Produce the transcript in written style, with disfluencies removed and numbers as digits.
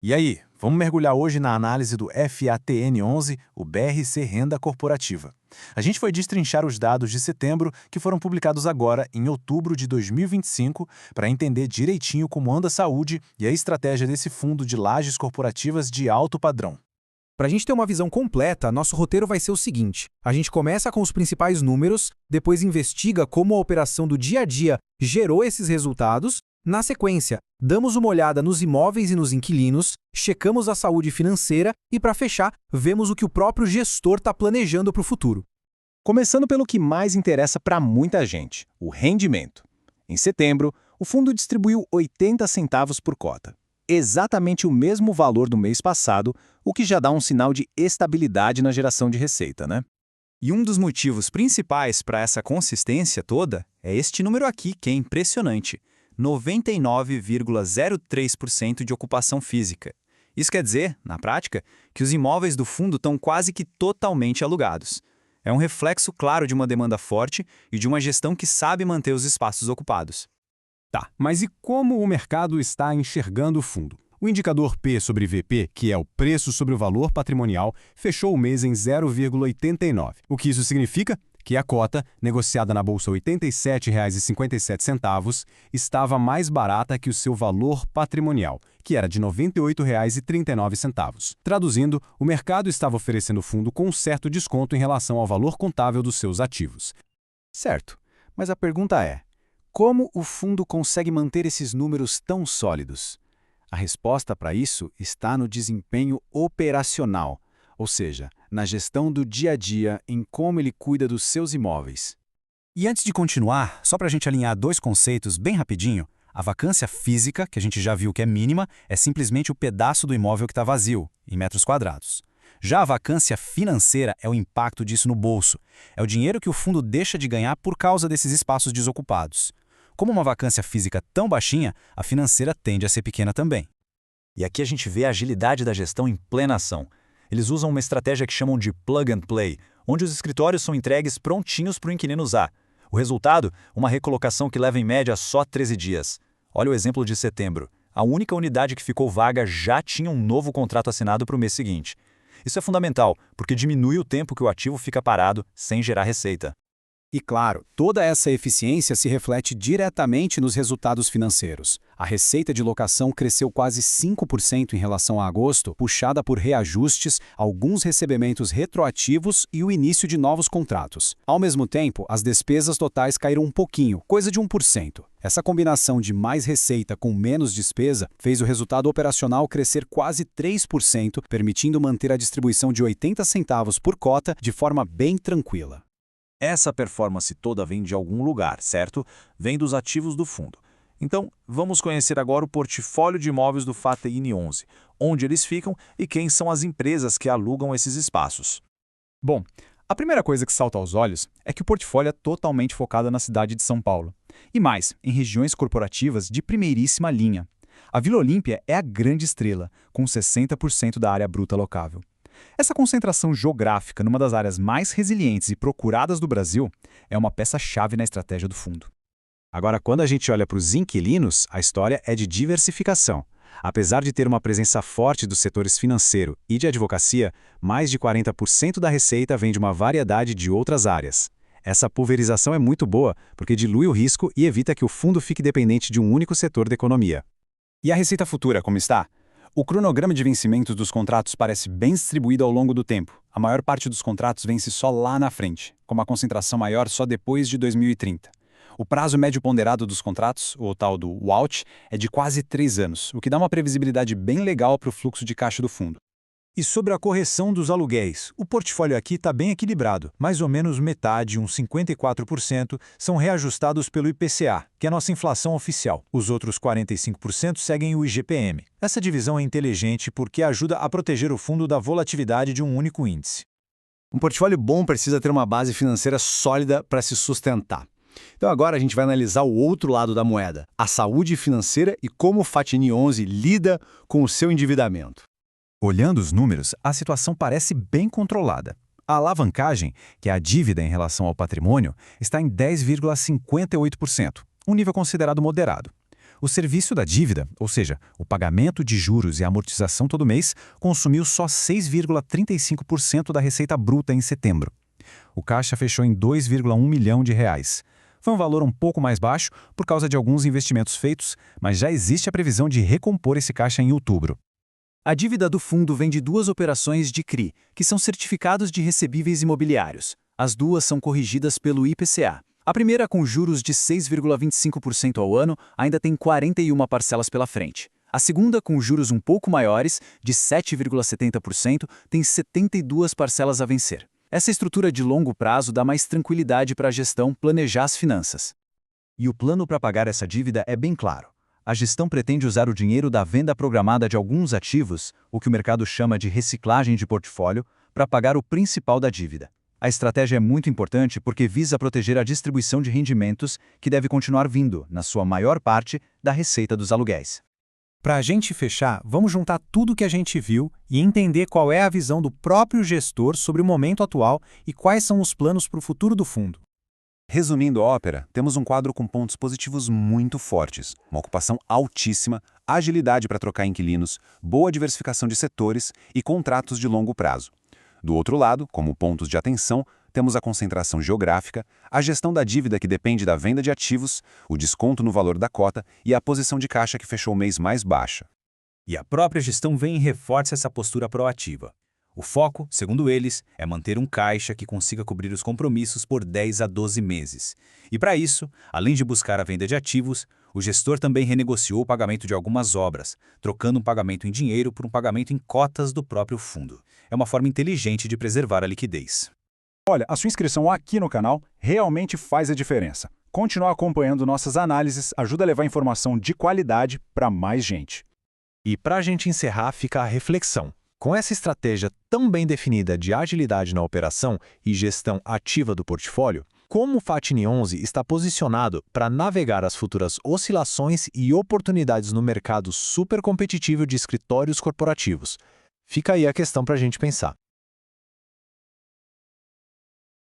E aí, vamos mergulhar hoje na análise do FATN11, o BRC Renda Corporativa. A gente foi destrinchar os dados de setembro que foram publicados agora, em outubro de 2025, para entender direitinho como anda a saúde e a estratégia desse fundo de lajes corporativas de alto padrão. Para a gente ter uma visão completa, nosso roteiro vai ser o seguinte: a gente começa com os principais números, depois investiga como a operação do dia a dia gerou esses resultados. Na sequência, damos uma olhada nos imóveis e nos inquilinos, checamos a saúde financeira e, para fechar, vemos o que o próprio gestor está planejando para o futuro. Começando pelo que mais interessa para muita gente, o rendimento. Em setembro, o fundo distribuiu 80 centavos por cota, exatamente o mesmo valor do mês passado, o que já dá um sinal de estabilidade na geração de receita, né? E um dos motivos principais para essa consistência toda é este número aqui, que é impressionante: 99,03% de ocupação física. Isso quer dizer, na prática, que os imóveis do fundo estão quase que totalmente alugados. É um reflexo claro de uma demanda forte e de uma gestão que sabe manter os espaços ocupados. Tá, mas e como o mercado está enxergando o fundo? O indicador P sobre VP, que é o preço sobre o valor patrimonial, fechou o mês em 0,89. O que isso significa? Que a cota, negociada na bolsa R$ 87,57, estava mais barata que o seu valor patrimonial, que era de R$ 98,39. Traduzindo, o mercado estava oferecendo o fundo com um certo desconto em relação ao valor contábil dos seus ativos. Certo, mas a pergunta é: como o fundo consegue manter esses números tão sólidos? A resposta para isso está no desempenho operacional, ou seja, na gestão do dia a dia, em como ele cuida dos seus imóveis. E antes de continuar, só para a gente alinhar dois conceitos bem rapidinho: a vacância física, que a gente já viu que é mínima, é simplesmente o pedaço do imóvel que está vazio, em metros quadrados. Já a vacância financeira é o impacto disso no bolso. É o dinheiro que o fundo deixa de ganhar por causa desses espaços desocupados. Como uma vacância física tão baixinha, a financeira tende a ser pequena também. E aqui a gente vê a agilidade da gestão em plena ação. Eles usam uma estratégia que chamam de plug and play, onde os escritórios são entregues prontinhos para o inquilino usar. O resultado? Uma recolocação que leva em média só 13 dias. Olha o exemplo de setembro. A única unidade que ficou vaga já tinha um novo contrato assinado para o mês seguinte. Isso é fundamental, porque diminui o tempo que o ativo fica parado sem gerar receita. E claro, toda essa eficiência se reflete diretamente nos resultados financeiros. A receita de locação cresceu quase 5% em relação a agosto, puxada por reajustes, alguns recebimentos retroativos e o início de novos contratos. Ao mesmo tempo, as despesas totais caíram um pouquinho, coisa de 1%. Essa combinação de mais receita com menos despesa fez o resultado operacional crescer quase 3%, permitindo manter a distribuição de 80 centavos por cota de forma bem tranquila. Essa performance toda vem de algum lugar, certo? Vem dos ativos do fundo. Então, vamos conhecer agora o portfólio de imóveis do FATN11, onde eles ficam e quem são as empresas que alugam esses espaços. Bom, a primeira coisa que salta aos olhos é que o portfólio é totalmente focado na cidade de São Paulo. E mais, em regiões corporativas de primeiríssima linha. A Vila Olímpia é a grande estrela, com 60% da área bruta locável. Essa concentração geográfica numa das áreas mais resilientes e procuradas do Brasil é uma peça-chave na estratégia do fundo. Agora, quando a gente olha para os inquilinos, a história é de diversificação. Apesar de ter uma presença forte dos setores financeiro e de advocacia, mais de 40% da receita vem de uma variedade de outras áreas. Essa pulverização é muito boa porque dilui o risco e evita que o fundo fique dependente de um único setor da economia. E a receita futura, como está? O cronograma de vencimentos dos contratos parece bem distribuído ao longo do tempo. A maior parte dos contratos vence só lá na frente, com uma concentração maior só depois de 2030. O prazo médio ponderado dos contratos, o tal do WAUT, é de quase 3 anos, o que dá uma previsibilidade bem legal para o fluxo de caixa do fundo. E sobre a correção dos aluguéis, o portfólio aqui está bem equilibrado. Mais ou menos metade, uns 54%, são reajustados pelo IPCA, que é a nossa inflação oficial. Os outros 45% seguem o IGPM. Essa divisão é inteligente porque ajuda a proteger o fundo da volatilidade de um único índice. Um portfólio bom precisa ter uma base financeira sólida para se sustentar. Então agora a gente vai analisar o outro lado da moeda, a saúde financeira e como o FATN11 lida com o seu endividamento. Olhando os números, a situação parece bem controlada. A alavancagem, que é a dívida em relação ao patrimônio, está em 10,58%, um nível considerado moderado. O serviço da dívida, ou seja, o pagamento de juros e amortização todo mês, consumiu só 6,35% da receita bruta em setembro. O caixa fechou em 2,1 milhão de reais. Foi um valor um pouco mais baixo por causa de alguns investimentos feitos, mas já existe a previsão de recompor esse caixa em outubro. A dívida do fundo vem de duas operações de CRI, que são certificados de recebíveis imobiliários. As duas são corrigidas pelo IPCA. A primeira, com juros de 6,25% ao ano, ainda tem 41 parcelas pela frente. A segunda, com juros um pouco maiores, de 7,70%, tem 72 parcelas a vencer. Essa estrutura de longo prazo dá mais tranquilidade para a gestão planejar as finanças. E o plano para pagar essa dívida é bem claro. A gestão pretende usar o dinheiro da venda programada de alguns ativos, o que o mercado chama de reciclagem de portfólio, para pagar o principal da dívida. A estratégia é muito importante porque visa proteger a distribuição de rendimentos que deve continuar vindo, na sua maior parte, da receita dos aluguéis. Para a gente fechar, vamos juntar tudo que a gente viu e entender qual é a visão do próprio gestor sobre o momento atual e quais são os planos para o futuro do fundo. Resumindo a ópera, temos um quadro com pontos positivos muito fortes, uma ocupação altíssima, agilidade para trocar inquilinos, boa diversificação de setores e contratos de longo prazo. Do outro lado, como pontos de atenção, temos a concentração geográfica, a gestão da dívida que depende da venda de ativos, o desconto no valor da cota e a posição de caixa que fechou o mês mais baixa. E a própria gestão vem e reforça essa postura proativa. O foco, segundo eles, é manter um caixa que consiga cobrir os compromissos por 10 a 12 meses. E para isso, além de buscar a venda de ativos, o gestor também renegociou o pagamento de algumas obras, trocando um pagamento em dinheiro por um pagamento em cotas do próprio fundo. É uma forma inteligente de preservar a liquidez. Olha, a sua inscrição aqui no canal realmente faz a diferença. Continuar acompanhando nossas análises ajuda a levar informação de qualidade para mais gente. E para a gente encerrar, fica a reflexão. Com essa estratégia tão bem definida de agilidade na operação e gestão ativa do portfólio, como o Fatini 11 está posicionado para navegar as futuras oscilações e oportunidades no mercado super competitivo de escritórios corporativos? Fica aí a questão para a gente pensar.